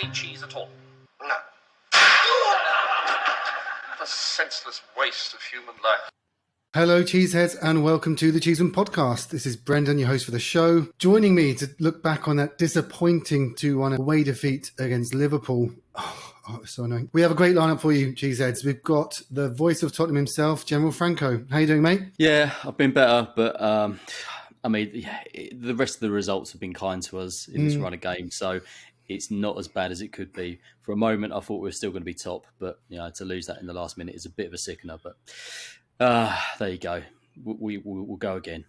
any cheese at all? No. What a senseless waste of human life. Hello, Cheeseheads, and welcome to the Cheeseman Podcast. This is Brendan, your host for the show. Joining me to look back on that disappointing 2-1 away defeat against Liverpool. Oh, it's so annoying. We have a great lineup for you, Cheeseheads. We've got the voice of Tottenham himself, General Franco. How you doing, mate? Yeah, I've been better, but the rest of the results have been kind to us in this run of games, so it's not as bad as it could be. For a moment, I thought we were still going to be top, but to lose that in the last minute is a bit of a sickener. But there you go. We'll go again.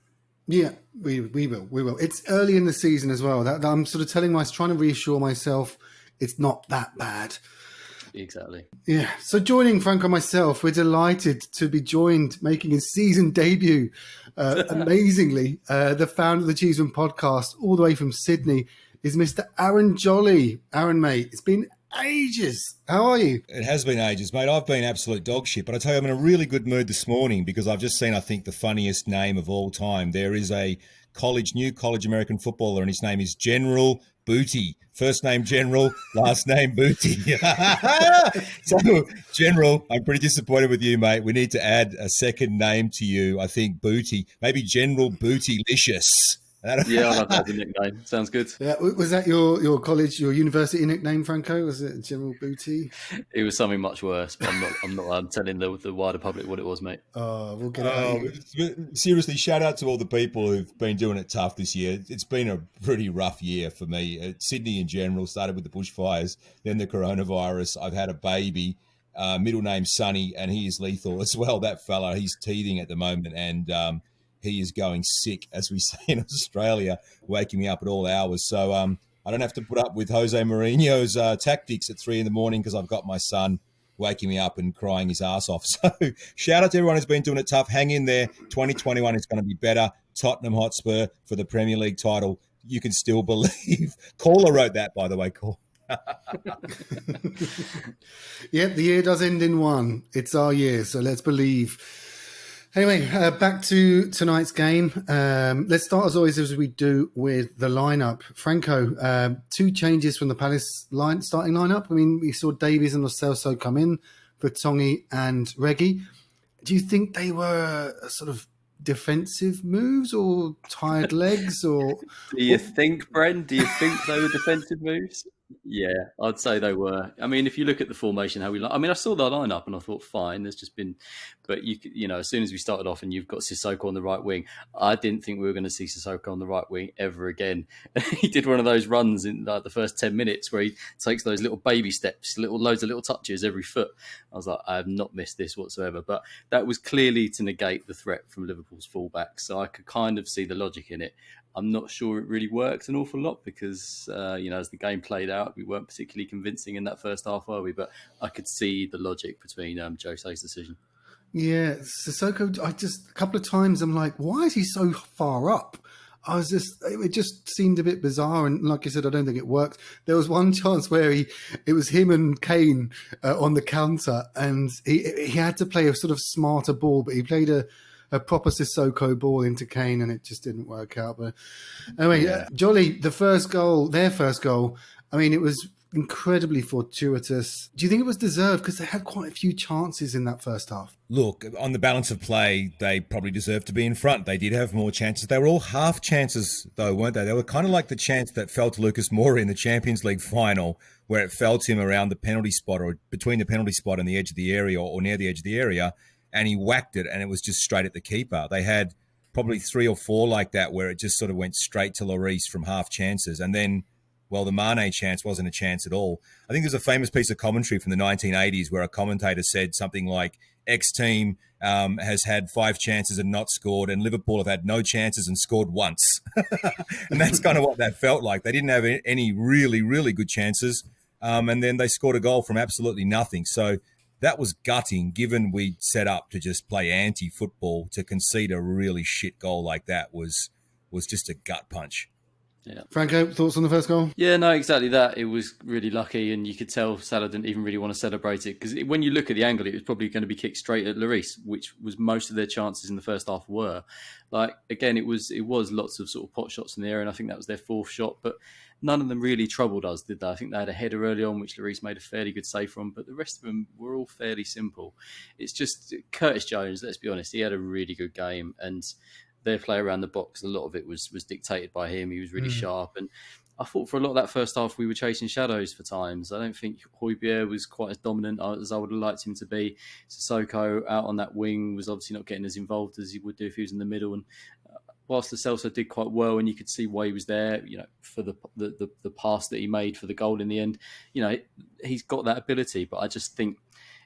Yeah, we will. It's early in the season as well. That I'm sort of trying to reassure myself it's not that bad. Exactly. Yeah. So joining Franco and myself, we're delighted to be joined, making his season debut, amazingly, the founder of the Cheeseman Podcast, all the way from Sydney, is Mr. Aaron Jolly. Aaron, mate, it's been ages. How are you? It has been ages, mate. I've been absolute dog shit, but I tell you, I'm in a really good mood this morning because I've just seen, I think, the funniest name of all time. There is a new college American footballer, and his name is General Booty. First name General, last name Booty. So, General, I'm pretty disappointed with you, mate. We need to add a second name to you. I think Booty, maybe General Bootylicious. Yeah, I love that nickname. Sounds good. Yeah, was that your college, your university nickname, Franco? Was it General Booty? It was something much worse, but I'm not telling the wider public what it was, mate. Oh, we'll get it. Seriously, shout out to all the people who've been doing it tough this year. It's been a pretty rough year for me. Sydney in general started with the bushfires, then the coronavirus. I've had a baby, middle name Sonny, and he is lethal as well. That fella, he's teething at the moment, and he is going sick, as we say in Australia, waking me up at all hours. So I don't have to put up with Jose Mourinho's tactics at 3 a.m. because I've got my son waking me up and crying his ass off. So shout out to everyone who's been doing it tough. Hang in there. 2021 is going to be better. Tottenham Hotspur for the Premier League title. You can still believe. Caller wrote that, by the way, Call. Yeah, the year does end in one. It's our year, so let's believe. Anyway, back to tonight's game. Let's start as always as we do with the lineup. Franco, 2 changes from the Palace starting lineup. I mean, we saw Davies and Lo Celso come in for Tongi and Reggie. Do you think they were sort of defensive moves or tired legs? Or Do you think, Bren? Do you think they were defensive moves? Yeah, I'd say they were. I mean, if you look at the formation, I saw the lineup and I thought, fine. There's just been, but as soon as we started off and you've got Sissoko on the right wing, I didn't think we were going to see Sissoko on the right wing ever again. He did one of those runs in the first 10 minutes where he takes those little baby steps, loads of little touches every foot. I was like, I have not missed this whatsoever. But that was clearly to negate the threat from Liverpool's fullback. So I could kind of see the logic in it. I'm not sure it really worked an awful lot because, as the game played out, we weren't particularly convincing in that first half, were we? But I could see the logic between Jose's decision. Yeah, Sissoko, a couple of times I'm like, why is he so far up? It just seemed a bit bizarre. And like I said, I don't think it worked. There was one chance where it was him and Kane on the counter and he had to play a sort of smarter ball, but he played a proper Sissoko ball into Kane and it just didn't work out. But anyway, Jolly, their first goal, I mean, it was incredibly fortuitous. Do you think it was deserved? Because they had quite a few chances in that first half. Look, on the balance of play, they probably deserved to be in front. They did have more chances. They were all half chances, though, weren't they? They were kind of like the chance that fell to Lucas Moura in the Champions League final, where it fell to him around the penalty spot or between the penalty spot and the edge of the area or near the edge of the area, and he whacked it and it was just straight at the keeper. They had probably 3 or 4 like that where it just sort of went straight to Lloris from half chances. And then, well, the Mane chance wasn't a chance at all. I think there's a famous piece of commentary from the 1980s where a commentator said something like, X team has had 5 chances and not scored, and Liverpool have had no chances and scored once. And that's kind of what that felt like. They didn't have any really, really good chances, and then they scored a goal from absolutely nothing. So that was gutting, given we'd set up to just play anti-football. To concede a really shit goal like that was just a gut punch. Yeah. Franco, thoughts on the first goal? Yeah, no, exactly that. It was really lucky, and you could tell Salah didn't even really want to celebrate it because when you look at the angle, it was probably going to be kicked straight at Lloris, which was most of their chances in the first half were. Like again, it was lots of sort of pot shots in the air, and I think that was their fourth shot, but none of them really troubled us, did they? I think they had a header early on, which Lloris made a fairly good save from, but the rest of them were all fairly simple. It's just Curtis Jones. Let's be honest, he had a really good game, and their play around the box, a lot of it was dictated by him. He was really sharp. And I thought for a lot of that first half, we were chasing shadows for times. I don't think Højbjerg was quite as dominant as I would have liked him to be. Sissoko out on that wing was obviously not getting as involved as he would do if he was in the middle. And whilst Lo Celso did quite well, and you could see why he was there, for the pass that he made for the goal in the end, he's got that ability. But I just think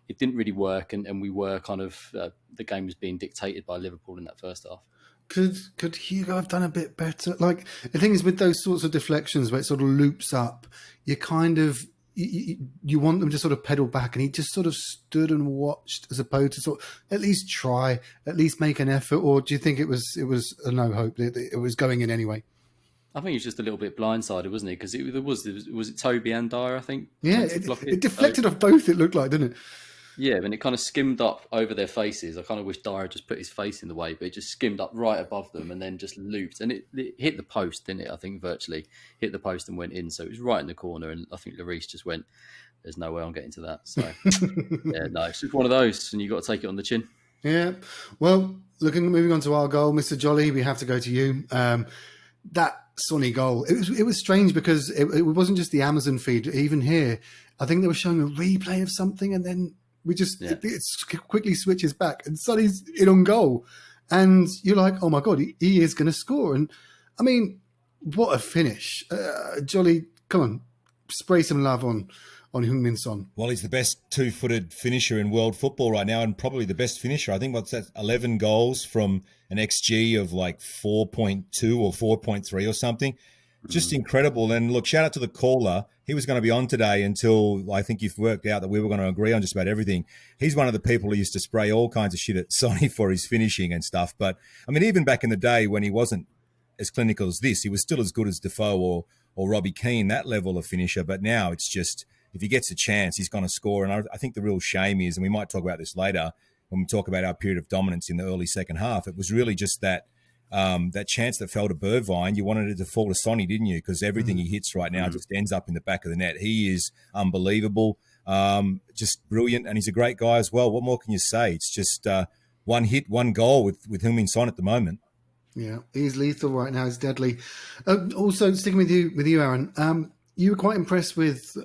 it didn't really work, and we were kind of the game was being dictated by Liverpool in that first half. Could Hugo have done a bit better? Like the thing is with those sorts of deflections where it sort of loops up, you kind of you want them to sort of pedal back, and he just sort of stood and watched as opposed to sort of at least try, at least make an effort. Or do you think it was a no hope? It was going in anyway. I think he was just a little bit blindsided, wasn't he? Because was it Toby and Dyer, I think? Yeah, it deflected off both. It looked like, didn't it? Yeah, and it kind of skimmed up over their faces. I kind of wish Dyer just put his face in the way, but it just skimmed up right above them and then just looped. And it hit the post, didn't it? I think virtually hit the post and went in. So it was right in the corner. And I think Lloris just went, there's no way I'm getting to that. So, yeah, no, it's just one of those. And you've got to take it on the chin. Yeah. Well, moving on to our goal, Mr. Jolly, we have to go to you. That Sonny goal, it was strange because it wasn't just the Amazon feed. Even here, I think they were showing a replay of something and then it quickly switches back and Sonny's in on goal. And you're like, oh my God, he is going to score. And I mean, what a finish. Jolly, come on, spray some love on Heung-min Son. Well, he's the best two-footed finisher in world football right now and probably the best finisher. I think what's that, 11 goals from an XG of like 4.2 or 4.3 or something. Just incredible. And look, shout out to the caller. He was going to be on today until I think you've worked out that we were going to agree on just about everything. He's one of the people who used to spray all kinds of shit at Sonny for his finishing and stuff. But I mean, even back in the day when he wasn't as clinical as this, he was still as good as Defoe or Robbie Keane, that level of finisher. But now it's just, if he gets a chance, he's going to score. And I think the real shame is, and we might talk about this later when we talk about our period of dominance in the early second half, it was really just that chance that fell to Bergwijn. You wanted it to fall to Sonny, didn't you? Because everything he hits right now just ends up in the back of the net. He is unbelievable, just brilliant, and he's a great guy as well. What more can you say? It's just one hit, one goal with Heung-min Son at the moment. Yeah, he's lethal right now. He's deadly. Also, sticking with you, Aaron. You were quite impressed with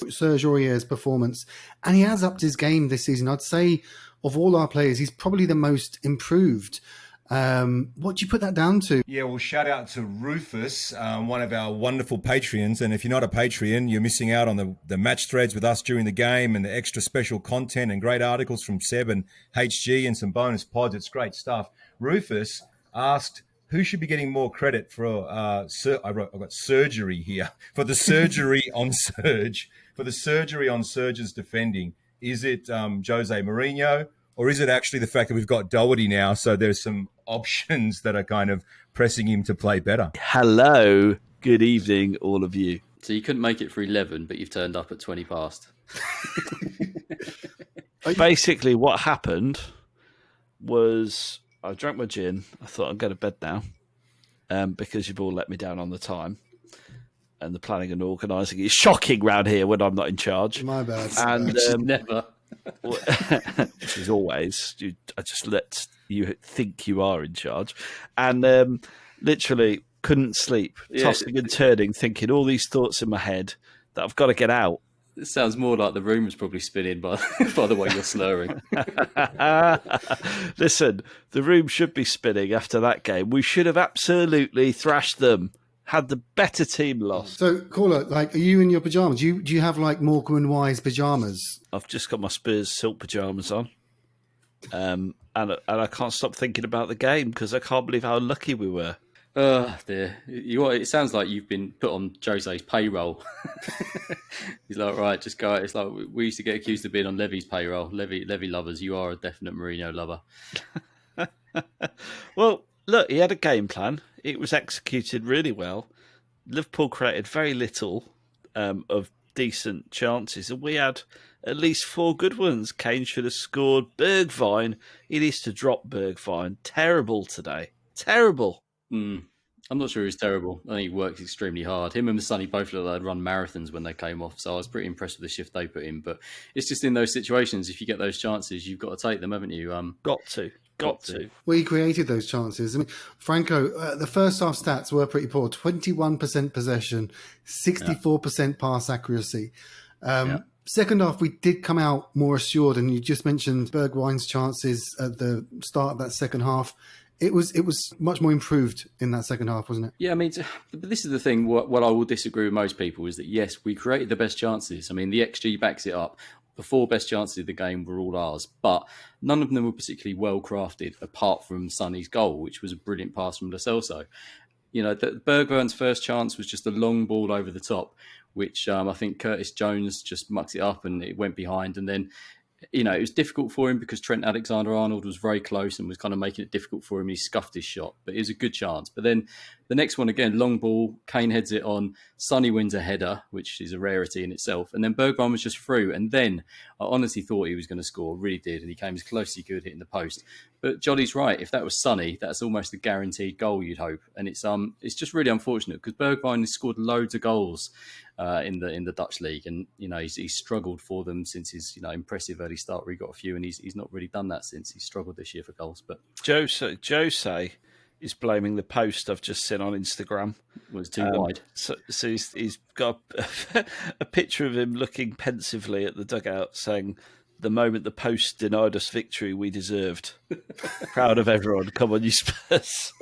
Serge Aurier's performance, and he has upped his game this season. I'd say of all our players, he's probably the most improved. What do you put that down to? Yeah, well, shout out to Rufus, one of our wonderful Patreons. And if you're not a Patreon, you're missing out on the match threads with us during the game and the extra special content and great articles from Seb and HG and some bonus pods. It's great stuff. Rufus asked, who should be getting more credit for, I've got surgery here, for the surgery on Serge, for the surgery on Serge's defending. Is it Jose Mourinho, or is it actually the fact that we've got Doherty now, so there's some options that are kind of pressing him to play better? Hello, good evening, all of you. So you couldn't make it for 11, but you've turned up at 20 past. Basically, what happened was I drank my gin. I thought I'd go to bed now because you've all let me down on the time. And the planning and organising is shocking round here when I'm not in charge. My bad. And never. Which is always, I just let you think you are in charge. And literally couldn't sleep, tossing and turning, thinking all these thoughts in my head that I've got to get out. It sounds more like the room was probably spinning by the way you're slurring. Listen, the room should be spinning after that game. We should have absolutely thrashed them. Had the better team lost. So, caller, like, are you in your pajamas? Do you have like Morecambe and Wise pajamas? I've just got my Spurs silk pajamas on, and I can't stop thinking about the game because I can't believe how lucky we were. Oh dear! It sounds like you've been put on Jose's payroll. He's like, right, just go out. It's like we used to get accused of being on Levy's payroll. Levy lovers, you are a definite Mourinho lover. Well, look, he had a game plan. It was executed really well. Liverpool created very little of decent chances, and we had at least 4 good ones. Kane should have scored. Bergwijn, he needs to drop Bergwijn. Terrible today. Terrible. I'm not sure he's terrible. I think he works extremely hard. Him and Sonny both looked like they'd run marathons when they came off, so I was pretty impressed with the shift they put in. But it's just in those situations, if you get those chances, you've got to take them, haven't you? Got to. Well, he created those chances. I mean, Franco, the first half stats were pretty poor. 21% possession, 64% pass accuracy. Second half, we did come out more assured, and you just mentioned Bergwijn's chances at the start of that second half. It was much more improved in that second half, wasn't it? Yeah, I mean, but this is the thing. What I will disagree with most people is that, yes, we created the best chances. I mean, the XG backs it up. The 4 best chances of the game were all ours, but none of them were particularly well crafted, apart from Sonny's goal, which was a brilliant pass from Lo Celso. You know, Bergwijn's first chance was just a long ball over the top, which I think Curtis Jones just mucks it up and it went behind. And then, you know, it was difficult for him because Trent Alexander-Arnold was very close and was kind of making it difficult for him. He scuffed his shot, but it was a good chance. But then the next one, again, long ball, Kane heads it on, Sonny wins a header, which is a rarity in itself. And then Bergwijn was just through. And then I honestly thought he was going to score, really did. And he came as close as he could hitting the post. But Jolly's right. If that was Sonny, that's almost a guaranteed goal, you'd hope. And it's just really unfortunate because Bergwijn has scored loads of goals in the Dutch league, and you know he's struggled for them since his impressive early start where he got a few, and he's not really done that since. He's struggled this year for goals. But Jose is blaming the post I've just seen on Instagram. Was too wide. So he's got a picture of him looking pensively at the dugout, saying, "The moment the post denied us victory, we deserved." Proud of everyone. Come on, you Spurs.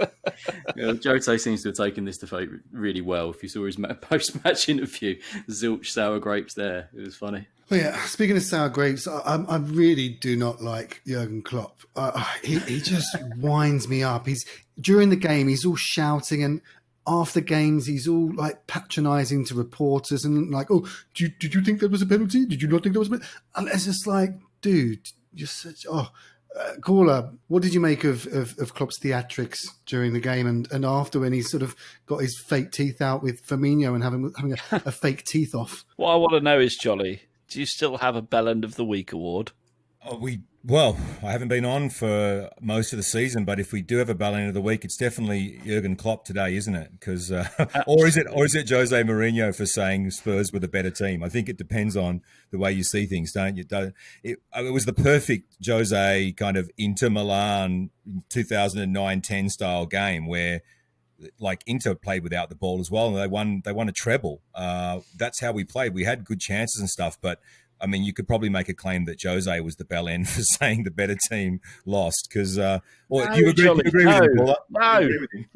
Jose seems to have taken this debate really well. If you saw his post-match interview, zilch sour grapes there. It was funny. Well, yeah, speaking of sour grapes, I really do not like Jurgen Klopp. He just winds me up. During the game, he's all shouting, and after games, he's all like patronising to reporters and like, "Oh, did you think that was a penalty? Did you not think that was a penalty?" And it's just like, dude, you're such caller. What did you make of Klopp's theatrics during the game and after, when he sort of got his fake teeth out with Firmino and having a fake teeth off? What I want to know is, Jolly, do you still have a Bell End of the Week award? Well, I haven't been on for most of the season, but if we do have a Bell End of the Week, it's definitely Jurgen Klopp today, isn't it? Because or is it Jose Mourinho for saying Spurs were the better team? I think it depends on the way you see things, don't you? It was the perfect Jose kind of Inter Milan 2009-10 style game where, like, Inter played without the ball as well, and they won a treble. That's how we played. We had good chances and stuff, but I mean, you could probably make a claim that Jose was the bell end for saying the better team lost. Because, do you agree with him?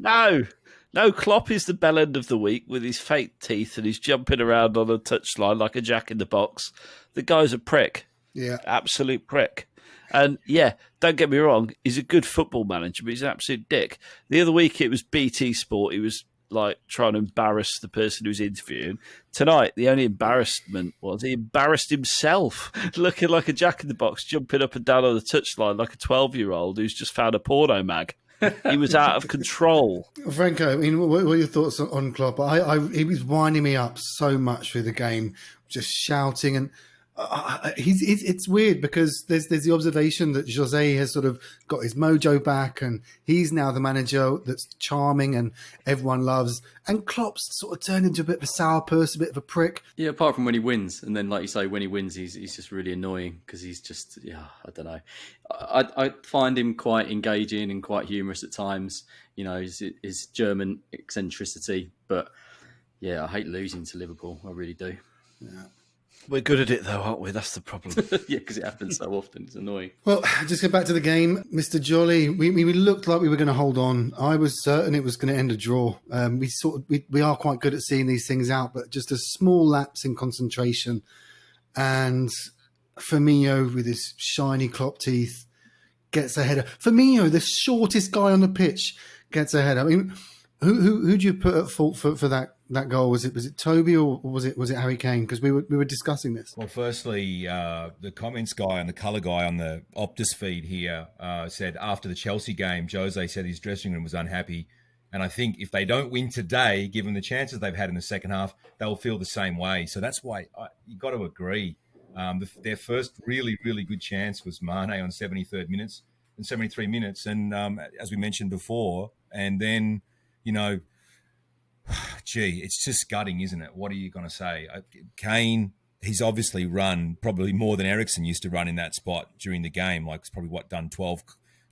No. Klopp is the bell end of the week with his fake teeth and he's jumping around on a touchline like a jack in the box. The guy's a prick. Yeah, absolute prick. And yeah, don't get me wrong, he's a good football manager, but he's an absolute dick. The other week it was BT Sport. He was like trying to embarrass the person who's interviewing. Tonight, the only embarrassment was he embarrassed himself, looking like a jack in the box, jumping up and down on the touchline like a 12-year-old who's just found a porno mag. He was out of control. Franco, I mean, what are your thoughts on Klopp? He was winding me up so much through the game, just shouting, and it's weird because there's the observation that Jose has sort of got his mojo back and he's now the manager that's charming and everyone loves, and Klopp's sort of turned into a bit of a sourpuss, a bit of a prick. Yeah, apart from when he wins, and then like you say, when he wins, he's just really annoying because he's just I don't know. I find him quite engaging and quite humorous at times. You know, his German eccentricity, but yeah, I hate losing to Liverpool. I really do. Yeah. We're good at it, though, aren't we? That's the problem. Yeah, because it happens so often. It's annoying. Well, just get back to the game. Mr. Jolly, we looked like we were going to hold on. I was certain it was going to end a draw. We are quite good at seeing these things out, but just a small lapse in concentration. And Firmino, with his shiny Klopp teeth, gets a header. Firmino, the shortest guy on the pitch, gets a header. I mean, who do you put at fault for that goal? Was it Toby or was it Harry Kane? Because we were discussing this. Well, firstly, the comments guy and the colour guy on the Optus feed here said after the Chelsea game, Jose said his dressing room was unhappy And I think if they don't win today, given the chances they've had in the second half, they'll feel the same way. So that's why you've got to agree. Their first really, really good chance was Mane on 73 minutes. And as we mentioned before, and then, gee, it's just gutting, isn't it? What are you going to say? Kane, he's obviously run probably more than Eriksen used to run in that spot during the game. Like, it's probably done 12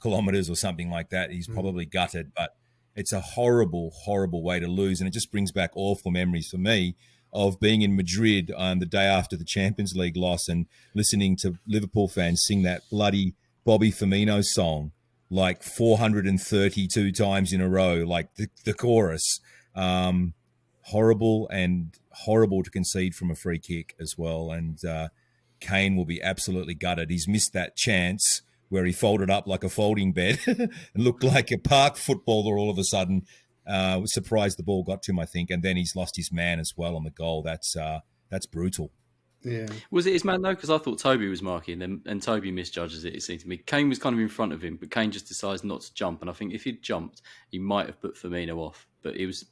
kilometres or something like that. He's probably gutted, but it's a horrible, horrible way to lose. And it just brings back awful memories for me of being in Madrid the day after the Champions League loss and listening to Liverpool fans sing that bloody Bobby Firmino song like 432 times in a row, like the chorus. Horrible to concede from a free kick as well. And Kane will be absolutely gutted. He's missed that chance where he folded up like a folding bed and looked like a park footballer all of a sudden. Was surprised the ball got to him, I think. And then he's lost his man as well on the goal. That's brutal. Yeah. Was it his man, though? Because I thought Toby was marking and Toby misjudges it seemed to me. Kane was kind of in front of him, but Kane just decides not to jump. And I think if he'd jumped, he might have put Firmino off. But it was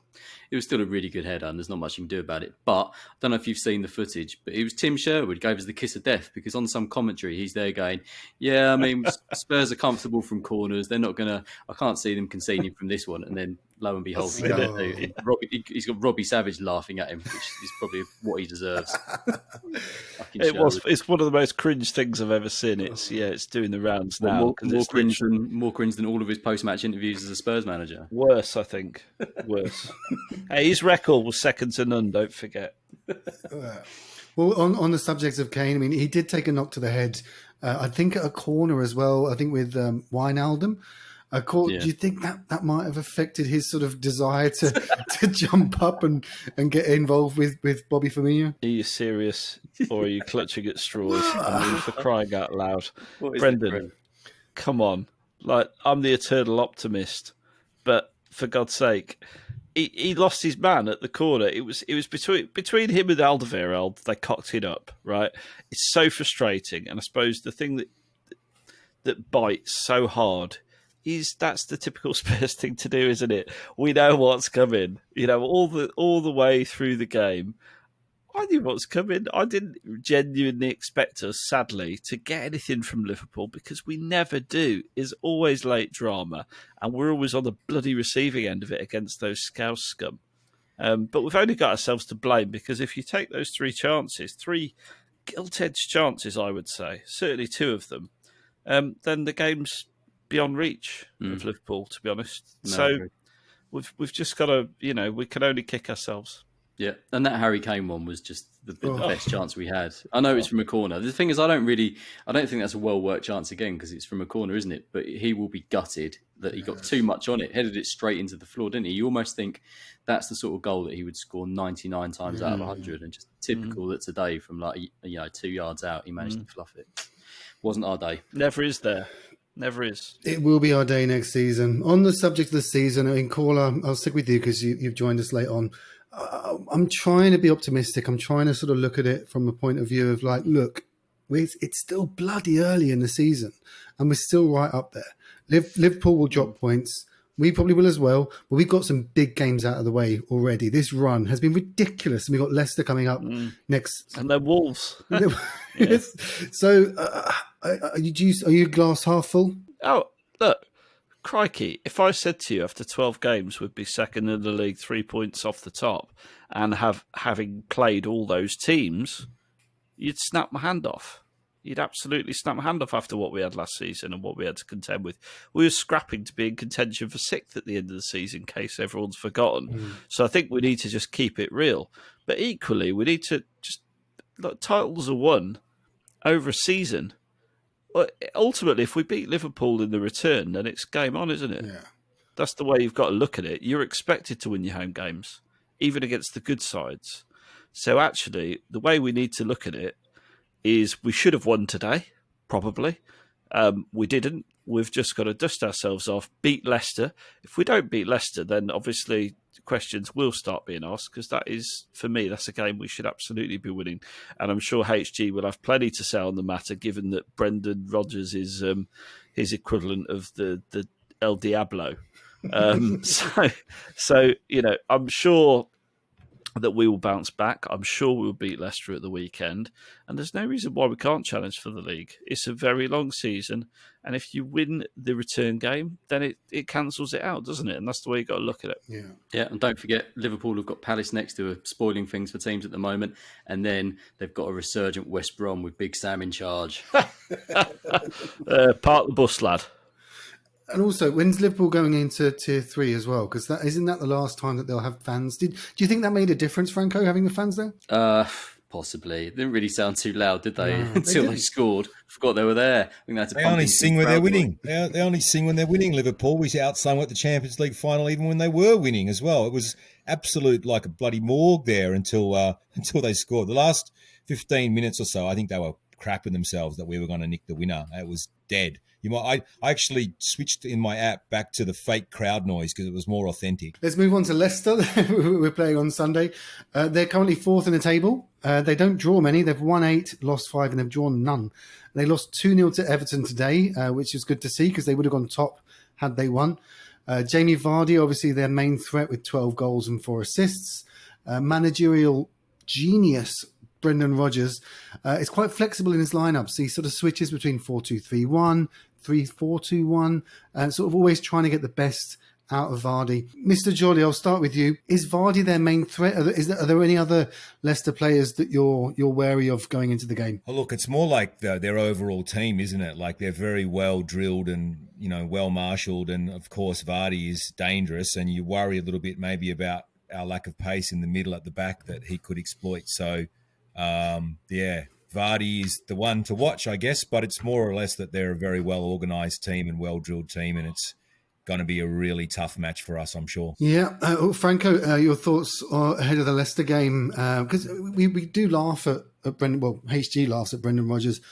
still a really good header, and there's not much you can do about it. But I don't know if you've seen the footage, but it was Tim Sherwood gave us the kiss of death, because on some commentary he's there going, yeah, I mean, Spurs are comfortable from corners. They're not going to, I can't see them conceding from this one. And then lo and behold, he's got Robbie Savage laughing at him, which is probably what he deserves. It's one of the most cringe things I've ever seen. It's doing the rounds now. More cringe than all of his post-match interviews as a Spurs manager. Worse, I think. Worse. Hey, his record was second to none, don't forget. Well, on the subject of Kane, I mean, he did take a knock to the head, I think at a corner as well, I think with Wijnaldum. Do you think that might have affected his sort of desire to jump up and get involved with Bobby Firmino? Are you serious, or are you clutching at straws? I mean, for crying out loud. Brendan, come on. Like, I'm the eternal optimist, but for God's sake, he lost his man at the corner. It was between him and Alderweireld. They cocked it up, right? It's so frustrating, and I suppose the thing that bites so hard is that's the typical Spurs thing to do, isn't it? We know what's coming. All the way through the game, I knew what's coming. I didn't genuinely expect us, sadly, to get anything from Liverpool, because we never do. It's always late drama, and we're always on the bloody receiving end of it against those Scouse scum. But we've only got ourselves to blame, because if you take those three gilt-edged chances, I would say, certainly two of them, then the game's beyond reach of Liverpool, to be honest. We've just got to, we can only kick ourselves. Yeah, and that Harry Kane one was just the best chance we had. I know it's from a corner. The thing is, I don't think that's a well-worked chance again, because it's from a corner, isn't it? But he will be gutted that he got too much on it, headed it straight into the floor, didn't he? You almost think that's the sort of goal that he would score 99 times out of 100, and just typical that today from 2 yards out, he managed to fluff it. Wasn't our day. Never is there. Never is. It will be our day next season. On the subject of the season, I mean, Caller, I'll stick with you because you've joined us late on. I'm trying to be optimistic. I'm trying to sort of look at it from a point of view of like, look, it's still bloody early in the season and we're still right up there. Liverpool will drop points. We probably will as well, but we've got some big games out of the way already. This run has been ridiculous, and we've got Leicester coming up next. And they're Wolves. Yes. So, are you glass half full? Oh, look, crikey. If I said to you after 12 games we'd be second in the league, 3 points off the top, and having played all those teams, you'd snap my hand off. You'd absolutely snap my hand off after what we had last season and what we had to contend with. We were scrapping to be in contention for 6th at the end of the season, in case everyone's forgotten. So I think we need to just keep it real. But equally, we need to just... Look, titles are won over a season. Ultimately, if we beat Liverpool in the return, then it's game on, isn't it? Yeah. That's the way you've got to look at it. You're expected to win your home games, even against the good sides. So actually, the way we need to look at it is we should have won today, probably. We didn't. We've just got to dust ourselves off, beat Leicester. If we don't beat Leicester, then obviously questions will start being asked, because that is, for me, that's a game we should absolutely be winning. And I'm sure HG will have plenty to say on the matter, given that Brendan Rodgers is his equivalent of the El Diablo. So I'm sure that we will bounce back. I'm sure we'll beat Leicester at the weekend, and there's no reason why we can't challenge for the league. It's a very long season, and if you win the return game, then it cancels it out, doesn't it? And that's the way you got to look at it. Yeah, and don't forget, Liverpool have got Palace next, who are spoiling things for teams at the moment, and then they've got a resurgent West Brom with Big Sam in charge. Park the bus, lad. And also, when's Liverpool going into Tier 3 as well? Because isn't that the last time that they'll have fans? Do you think that made a difference, Franco, having the fans there? Possibly. It didn't really sound too loud, did they? Until they scored. Forgot they were there. I think they only sing when they're winning. They only sing when they're winning, Liverpool. We outsung at the Champions League final even when they were winning as well. It was absolute like a bloody morgue there until they scored. The last 15 minutes or so, I think they were crapping themselves that we were going to nick the winner. It was dead. I actually switched in my app back to the fake crowd noise because it was more authentic. Let's move on to Leicester. We're playing on Sunday. They're currently fourth in the table. They don't draw many. They've won 8, lost 5, and they've drawn none. They lost 2-0 to Everton today, which is good to see because they would have gone top had they won. Jamie Vardy, obviously their main threat with 12 goals and 4 assists. Managerial genius Brendan Rodgers is quite flexible in his lineups. He sort of switches between 4-2-3-1, 3-4-2-1, and sort of always trying to get the best out of Vardy. Mr. Jolly, I'll start with you. Is Vardy their main threat? Are there any other Leicester players that you're wary of going into the game? Oh, look, it's more like their overall team, isn't it? Like they're very well drilled and well marshalled, and of course Vardy is dangerous, and you worry a little bit maybe about our lack of pace in the middle at the back that he could exploit. So. Vardy is the one to watch, I guess, but it's more or less that they're a very well-organised team and well-drilled team, and it's going to be a really tough match for us, I'm sure. Yeah. Franco, your thoughts ahead of the Leicester game? Because we do laugh at Brendan, well, HG laughs at Brendan Rodgers,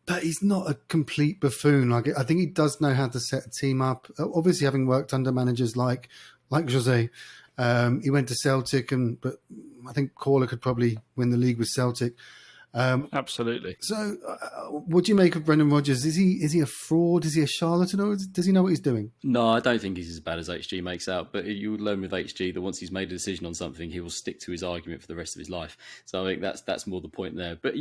but he's not a complete buffoon. Like, I think he does know how to set a team up. Obviously, having worked under managers like Jose, he went to Celtic, but I think Caller could probably win the league with Celtic. Absolutely. So, what do you make of Brendan Rodgers? Is he a fraud? Is he a charlatan, or does he know what he's doing? No, I don't think he's as bad as HG makes out. But you would learn with HG that once he's made a decision on something, he will stick to his argument for the rest of his life. So I think that's more the point there. But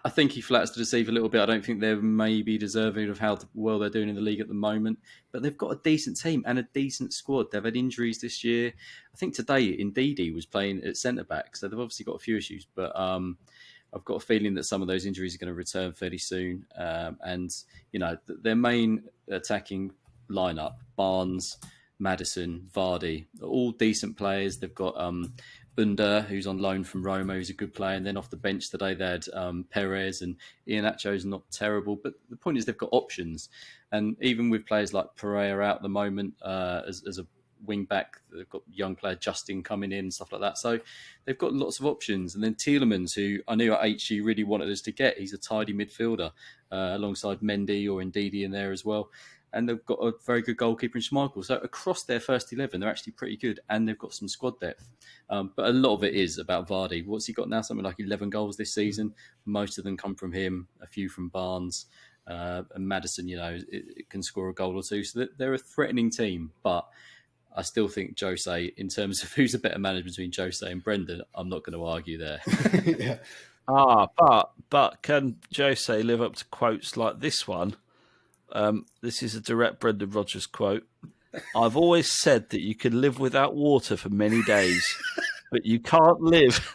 I think he flatters to deceive a little bit. I don't think they're maybe deserving of how well they're doing in the league at the moment. But they've got a decent team and a decent squad. They've had injuries this year. I think today, Ndidi was playing at centre-back. So they've obviously got a few issues. But I've got a feeling that some of those injuries are going to return fairly soon. And their main attacking lineup, Barnes, Maddison, Vardy, are all decent players. They've got Under, who's on loan from Roma, who's a good player. And then off the bench today, they had Perez, and Iheanacho's not terrible. But the point is they've got options. And even with players like Pereira out at the moment as a wing back, they've got young player Justin coming in and stuff like that. So they've got lots of options. And then Tielemans, who I knew at HG really wanted us to get. He's a tidy midfielder alongside Mendy or Ndidi in there as well. And they've got a very good goalkeeper in Schmeichel. So across their first 11, they're actually pretty good. And they've got some squad depth. But a lot of it is about Vardy. What's he got now? Something like 11 goals this season. Most of them come from him, a few from Barnes. And Maddison, it can score a goal or two. So they're a threatening team. But I still think Jose, in terms of who's a better manager between Jose and Brendan, I'm not going to argue there. Yeah. But can Jose live up to quotes like this one? This is a direct Brendan Rodgers quote. I've always said that you can live without water for many days, but you can't live.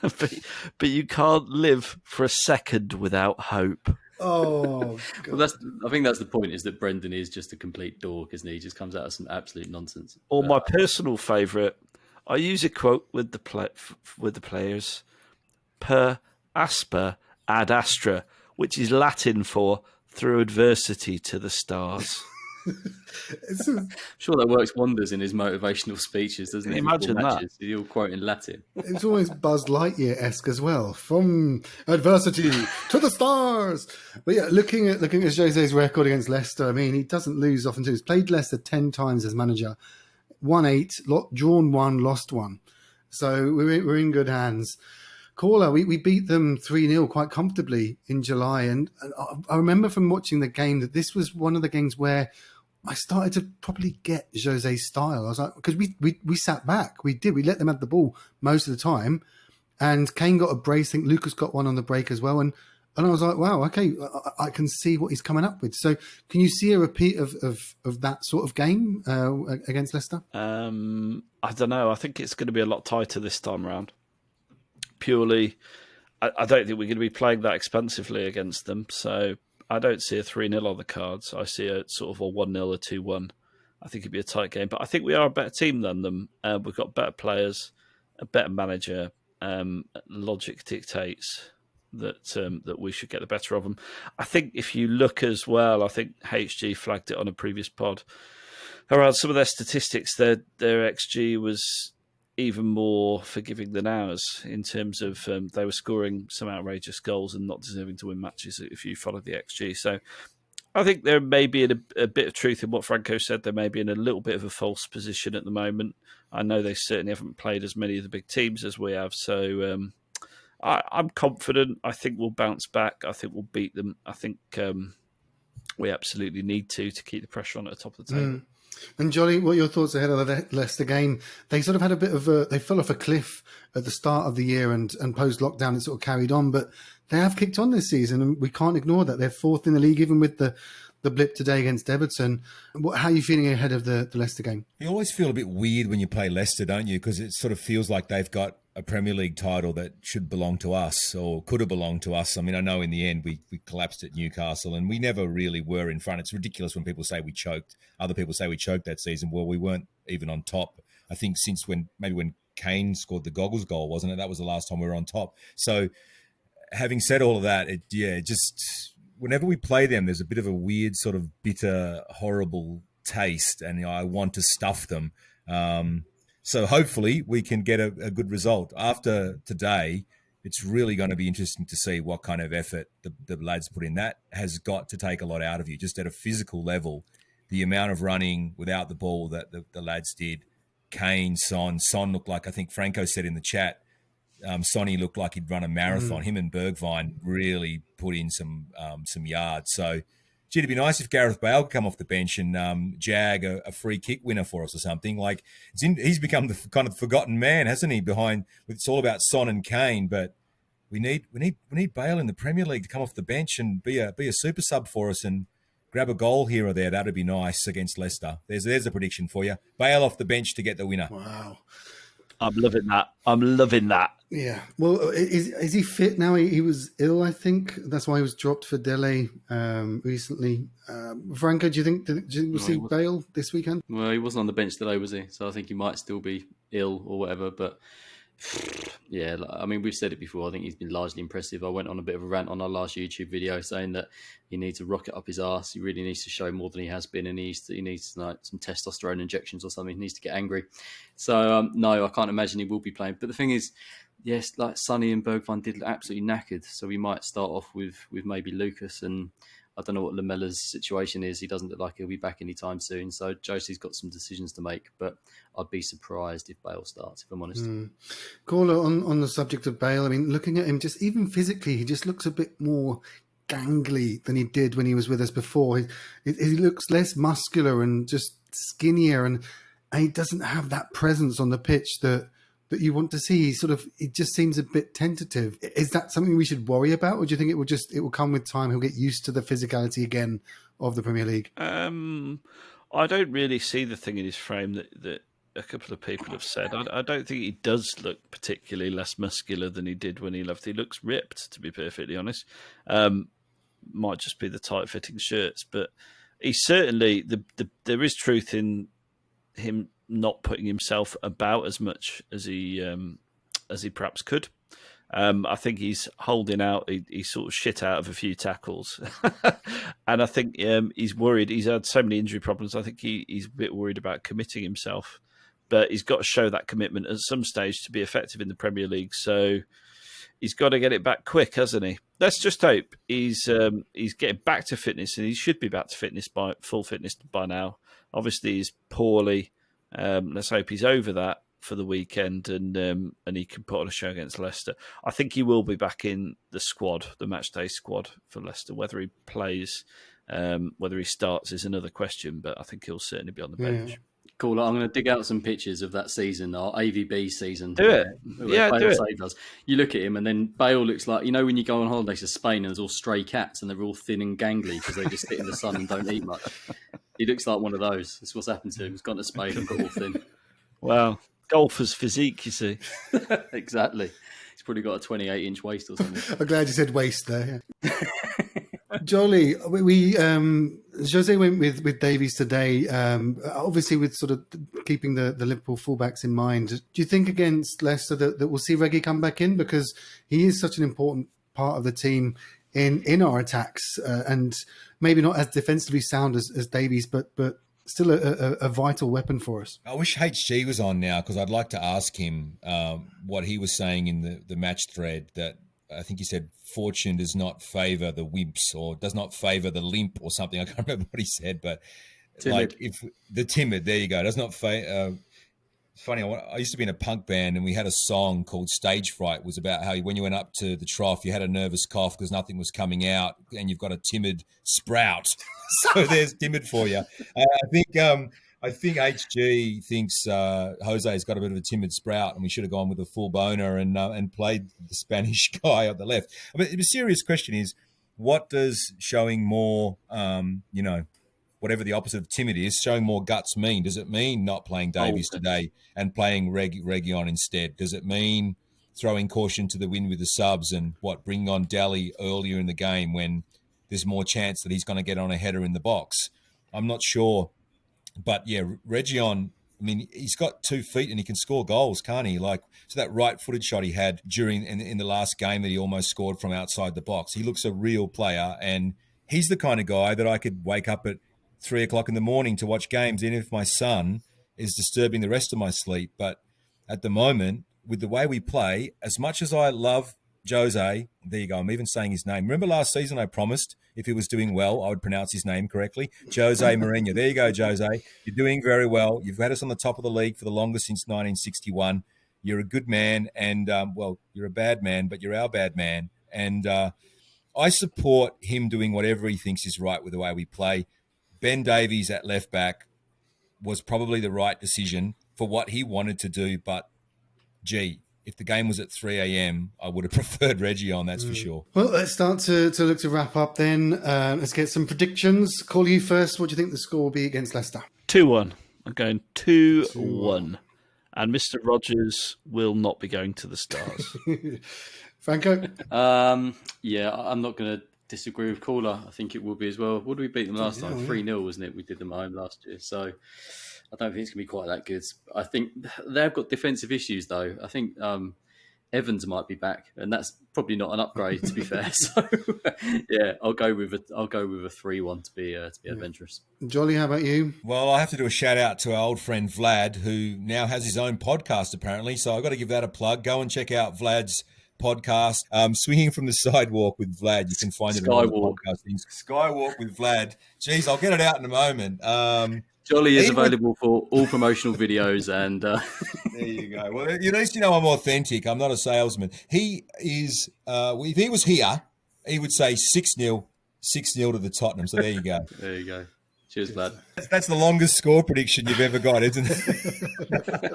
But you can't live for a second without hope. Oh, God. Well, I think that's the point, is that Brendan is just a complete dork, isn't he? He just comes out of some absolute nonsense. Or my personal favourite, I use a quote with the players: per asper ad astra, which is Latin for through adversity to the stars. I'm sure that works wonders in his motivational speeches, doesn't it? Imagine that. He'll quote in Latin. It's almost Buzz Lightyear-esque as well. From adversity to the stars. But yeah, looking at Jose's record against Leicester, I mean, he doesn't lose often too. He's played Leicester 10 times as manager. Won 8, drawn 1, lost 1. So we're in good hands. Caller, we beat them 3-0 quite comfortably in July. And I remember from watching the game that this was one of the games where I started to probably get Jose's style. I was like, because we sat back, we let them have the ball most of the time, and Kane got a brace. I think Lucas got one on the break as well, and I was like, wow, okay, I can see what he's coming up with. So, can you see a repeat of that sort of game against Leicester? I don't know. I think it's going to be a lot tighter this time around. Purely, I don't think we're going to be playing that expansively against them. So I don't see a 3-0 on the cards. I see a sort of a 1-0 or 2-1. I think it'd be a tight game. But I think we are a better team than them. We've got better players, a better manager. Logic dictates that we should get the better of them. I think if you look as well, I think HG flagged it on a previous pod around some of their statistics. Their XG was even more forgiving than ours in terms of they were scoring some outrageous goals and not deserving to win matches if you follow the XG. So I think there may be a bit of truth in what Franco said. They may be in a little bit of a false position at the moment. I know they certainly haven't played as many of the big teams as we have. So I'm confident. I think we'll bounce back. I think we'll beat them. I think we absolutely need to keep the pressure on at the top of the table. Mm. And Jolly, what are your thoughts ahead of the Leicester game? They sort of had a bit of they fell off a cliff at the start of the year and post-lockdown it sort of carried on, but they have kicked on this season and we can't ignore that. They're fourth in the league, even with the blip today against Everton. How are you feeling ahead of the Leicester game? You always feel a bit weird when you play Leicester, don't you? Because it sort of feels like they've got a Premier League title that should belong to us or could have belonged to us. I mean, I know in the end we collapsed at Newcastle and we never really were in front. It's ridiculous when people say we choked. Other people say we choked that season. Well, we weren't even on top. I think since when Kane scored the goggles goal, wasn't it? That was the last time we were on top. So having said all of that, just whenever we play them, there's a bit of a weird sort of bitter, horrible taste and I want to stuff them. So hopefully we can get a good result. After today, it's really going to be interesting to see what kind of effort the lads put in. That has got to take a lot out of you, just at a physical level. The amount of running without the ball that the lads did. Kane, Son looked like, I think Franco said in the chat, Sonny looked like he'd run a marathon. Him and Bergwijn really put in some yards. So, gee, it'd be nice if Gareth Bale could come off the bench and jag a free kick winner for us or something. Like he's become the kind of forgotten man, hasn't he? It's all about Son and Kane, but we need Bale in the Premier League to come off the bench and be a super sub for us and grab a goal here or there. That'd be nice against Leicester. There's a prediction for you. Bale off the bench to get the winner. Wow. I'm loving that. Yeah. Well, is he fit now? He was ill, I think. That's why he was dropped for Dele recently. Franco, do you think we'll see Bale this weekend? Well, he wasn't on the bench today, was he? So I think he might still be ill or whatever. But yeah, I mean, we've said it before. I think he's been largely impressive. I went on a bit of a rant on our last YouTube video saying that he needs to rocket up his arse. He really needs to show more than he has been, and he needs like some testosterone injections or something. He needs to get angry. So no, I can't imagine he will be playing. But the thing is, yes, like Sonny and Bergwijn did absolutely knackered. So we might start off with maybe Lucas, and I don't know what Lamella's situation is. He doesn't look like he'll be back anytime soon. So Josie's got some decisions to make, but I'd be surprised if Bale starts, if I'm honest. Caller, on the subject of Bale, I mean, looking at him, just even physically, he just looks a bit more gangly than he did when he was with us before. He looks less muscular and just skinnier, and he doesn't have that presence on the pitch that you want to see. It just seems a bit tentative. Is that something we should worry about, or do you think it will come with time? He'll get used to the physicality again of the Premier League. I don't really see the thing in his frame that a couple of people have said. I don't think he does look particularly less muscular than he did when he left. He looks ripped, to be perfectly honest. Might just be the tight-fitting shirts, but he's certainly there is truth in him not putting himself about as much as he perhaps could. I think he's holding out. He's sort of shit out of a few tackles. And I think he's worried. He's had so many injury problems. I think he's a bit worried about committing himself. But he's got to show that commitment at some stage to be effective in the Premier League. So he's got to get it back quick, hasn't he? Let's just hope he's getting back to fitness, and he should be back to full fitness by now. Obviously, he's poorly. Let's hope he's over that for the weekend and he can put on a show against Leicester. I think he will be back in the squad, the matchday squad for Leicester. Whether he plays Whether he starts is another question, but I think he'll certainly be on the bench. Yeah. Cool. I'm going to dig out some pictures of that season, our AVB season. Do it. Bale Do it. saved us. You look at him, and then Bale looks like, you know, when you go on holiday to Spain and there's all stray cats and they're all thin and gangly because they just sit in the sun and don't eat much. He looks like one of those. That's what's happened to him. He's gone to Spain and got all thin. Well, golfer's physique, you see. Exactly. He's probably got a 28-inch waist or something. I'm glad you said waist there. Yeah. Jolly, we Jose went with Davies today, obviously with sort of keeping the Liverpool fullbacks in mind. Do you think against Leicester that we'll see Reggie come back in? Because he is such an important part of the team in our attacks, and maybe not as defensively sound as Davies, but still a vital weapon for us. I wish HG was on now, because I'd like to ask him what he was saying in the match thread, that I think he said fortune does not favour the wimps, or does not favour the limp, or something. I can't remember what he said, but timid. Like if the timid, there you go, does not favour. It's funny, I used to be in a punk band, and we had a song called Stage Fright. It was about how when you went up to the trough, you had a nervous cough because nothing was coming out, and you've got a timid sprout. So there's timid for you. I think HG thinks Jose's got a bit of a timid sprout, and we should have gone with a full boner and played the Spanish guy on the left. I mean, the serious question is, what does showing more, whatever the opposite of timid is, showing more guts mean? Does it mean not playing Davies today and playing Reggie on instead? Does it mean throwing caution to the wind with the subs and bringing on Daly earlier in the game when there's more chance that he's going to get on a header in the box? I'm not sure. But yeah, Region, I mean, he's got 2 feet and he can score goals, can't he? So that right-footed shot he had in the last game that he almost scored from outside the box. He looks a real player, and he's the kind of guy that I could wake up at 3 o'clock in the morning to watch games, even if my son is disturbing the rest of my sleep. But at the moment, with the way we play, as much as I love Jose, there you go, I'm even saying his name. Remember last season I promised if he was doing well, I would pronounce his name correctly. Jose Mourinho. There you go, Jose. You're doing very well. You've had us on the top of the league for the longest since 1961. You're a good man, and, you're a bad man, but you're our bad man. And I support him doing whatever he thinks is right with the way we play. Ben Davies at left back was probably the right decision for what he wanted to do, but, gee, if the game was at 3 a.m., I would have preferred Reggie on, that's for sure. Well, let's start to look to wrap up then. Let's get some predictions. Call you first. What do you think the score will be against Leicester? 2-1. I'm going 2-1. And Mr. Rodgers will not be going to the Stars. Franco? Yeah, I'm not going to disagree with Caller. I think it will be as well. What did we beat them last time? 3-0, wasn't it? We did them at home last year. So I don't think it's going to be quite that good. I think they've got defensive issues, though. I think Evans might be back, and that's probably not an upgrade, to be fair. So, yeah, I'll go with a 3-1 to be adventurous. Jolly, how about you? Well, I have to do a shout out to our old friend Vlad, who now has his own podcast, apparently. So I've got to give that a plug. Go and check out Vlad's podcast, Swinging from the Sidewalk with Vlad. You can find it on the podcast things. Skywalk with Vlad. Jeez, I'll get it out in a moment. Jolly is available for all promotional videos, and there you go. Well, at least you know I'm authentic. I'm not a salesman. He is. If he was here, he would say 6-0 to the Tottenham. So there you go. There you go. Cheers, Vlad. That's the longest score prediction you've ever got, isn't it?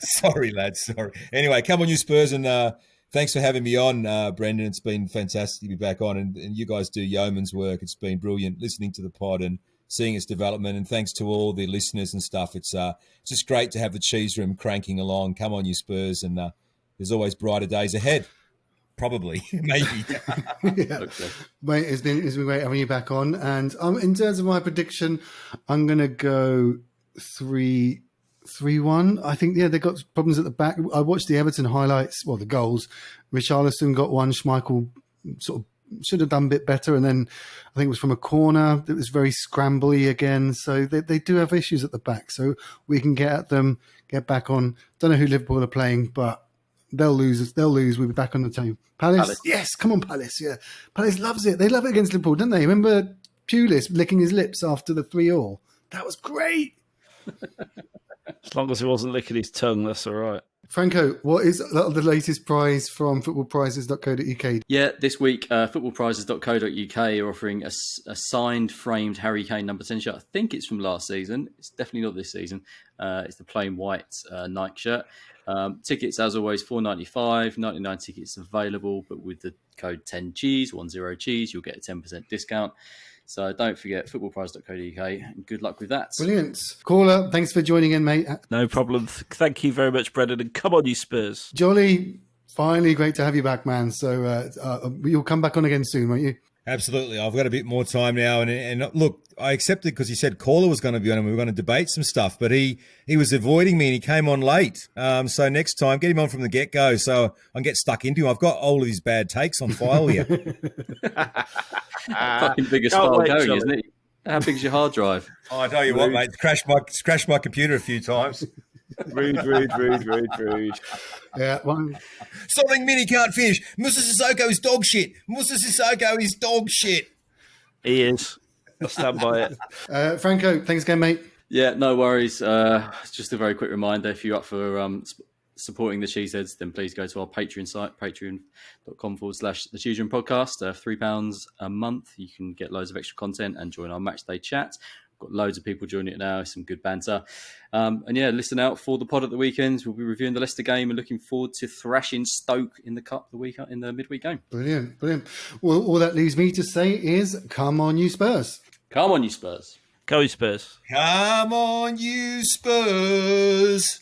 Sorry, lads. Sorry. Anyway, come on, you Spurs, and thanks for having me on, Brendan. It's been fantastic to be back on, and you guys do yeoman's work. It's been brilliant listening to the pod and seeing its development, and thanks to all the listeners and stuff. It's just great to have the cheese room cranking along. Come on, you Spurs, and there's always brighter days ahead. Probably, maybe. Yeah. Okay. Mate, it's been great having you back on. And in terms of my prediction, I'm going to go 3-1. I think, they've got problems at the back. I watched the Everton highlights, the goals. Richarlison got one. Schmeichel sort of should have done a bit better, and then I think it was from a corner. It was very scrambly again, so they do have issues at the back. So we can get at them, get back on. Don't know who Liverpool are playing, but they'll lose. We'll be back on the team. Palace, yes, come on, Palace. Yeah, Palace loves it. They love it against Liverpool, don't they? Remember Pulis licking his lips after the 3-3? That was great. As long as he wasn't licking his tongue, that's all right. Franco, what is the latest prize from footballprizes.co.uk? Yeah, this week, footballprizes.co.uk are offering a signed, framed Harry Kane number 10 shirt. I think it's from last season. It's definitely not this season. It's the plain white Nike shirt. Tickets, as always, $4.95. 99 tickets available, but with the code 10Cheese, 10Cheese, you'll get a 10% discount. So don't forget, footballprize.co.uk, and good luck with that. Brilliant. Caller, thanks for joining in, mate. No problem. Thank you very much, Brendan. And come on, you Spurs. Jolly, finally great to have you back, man. So you'll come back on again soon, won't you? Absolutely. I've got a bit more time now. And look, I accepted because he said Caller was going to be on and we were going to debate some stuff, but he was avoiding me and he came on late. So next time, get him on from the get-go so I can get stuck into him. I've got all of his bad takes on file here. Fucking biggest file going, isn't it? How big's your hard drive? Oh, I tell you what, mate, it's crashed my computer a few times. Rude. Yeah. Well, Something Mini can't finish. Musa Sissoko is dog shit. He is. I'll stand by it. Franco, thanks again, mate. Yeah, no worries. Just a very quick reminder, if you're up for supporting the Cheeseheads, then please go to our Patreon site, patreon.com/The Children Podcast. £3 a month. You can get loads of extra content and join our matchday chat. Got loads of people joining it now. Some good banter. And yeah, listen out for the pod at the weekends. We'll be reviewing the Leicester game and looking forward to thrashing Stoke in the cup in the midweek game. Brilliant. Well, all that leaves me to say is, come on, you Spurs. Come on, you Spurs. Go, you Spurs. Come on, you Spurs.